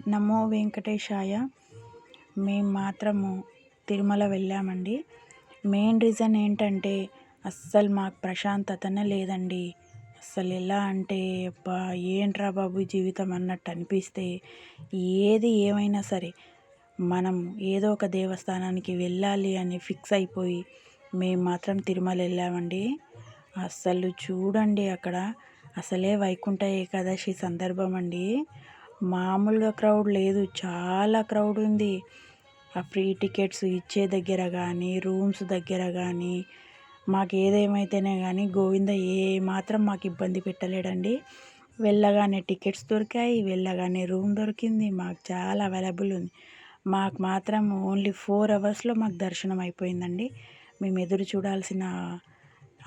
నమో వెంకటేశాయ. మేము మాత్రము తిరుమల వెళ్ళామండి. మెయిన్ రీజన్ ఏంటంటే అస్సలు మాకు ప్రశాంతతనే లేదండి. అస్సలు ఎలా అంటే అబ్బా ఏంట్రా బాబు జీవితం అన్నట్టు అనిపిస్తే ఏది ఏమైనా సరే మనం ఏదో ఒక దేవస్థానానికి వెళ్ళాలి అని ఫిక్స్ అయిపోయి మేము మాత్రం తిరుమల వెళ్ళామండి. అస్సలు చూడండి అక్కడ అసలే వైకుంఠ ఏకాదశి సందర్భం అండి. మామూలుగా క్రౌడ్ లేదు, చాలా క్రౌడ్ ఉంది. ఆ ఫ్రీ టికెట్స్ ఇచ్చే దగ్గర కానీ రూమ్స్ దగ్గర కానీ మాకు ఏదేమైతేనే కానీ గోవింద ఏ మాత్రం మాకు ఇబ్బంది పెట్టలేడండి. వెళ్ళగానే టికెట్స్ దొరికాయి, వెళ్ళగానే రూమ్ దొరికింది, మాకు చాలా అవైలబుల్ ఉంది. మాకు మాత్రం ఓన్లీ 4 అవర్స్లో మాకు దర్శనం అయిపోయిందండి. మేము ఎదురు చూడాల్సిన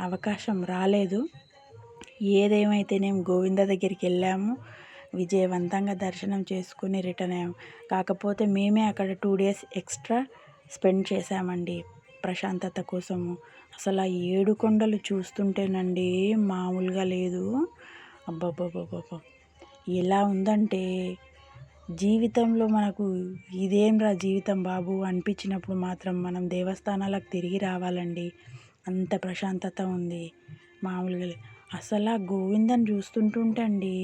అవకాశం రాలేదు. ఏదేమైతేనేం గోవింద దగ్గరికి వెళ్ళాము, విజయవంతంగా దర్శనం చేసుకుని రిటర్న్ అయ్యాము. కాకపోతే మేమే అక్కడ 2 డేస్ ఎక్స్ట్రా స్పెండ్ చేసామండి ప్రశాంతత కోసము. అసలు ఆ 7 కొండలు చూస్తుంటేనండి మామూలుగా లేదు. అబ్బబ్బబ్బబ్బబ్బా ఎలా ఉందంటే జీవితంలో మనకు ఇదేంరా జీవితం బాబు అనిపించినప్పుడు మాత్రం మనం దేవస్థానాలకు తిరిగి రావాలండి. అంత ప్రశాంతత ఉంది, మామూలుగా లేదు. అసలు ఆ గోవిందని చూస్తుంటుంటే అండి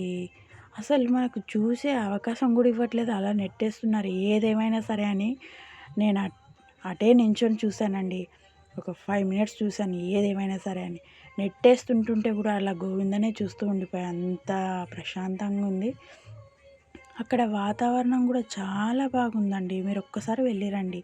అసలు మనకు చూసే అవకాశం కూడా ఇవ్వట్లేదు, అలా నెట్టేస్తున్నారు. ఏదేమైనా సరే అని నేను అటే నించొని చూశానండి. ఒక 5 మినిట్స్ చూశాను ఏదేమైనా సరే అని. నెట్టేస్తుంటుంటే కూడా అలా గోవిందనే చూస్తూ ఉండిపోయా. అంత ప్రశాంతంగా ఉంది. అక్కడ వాతావరణం కూడా చాలా బాగుందండి. మీరు ఒక్కసారి వెళ్ళిరండి.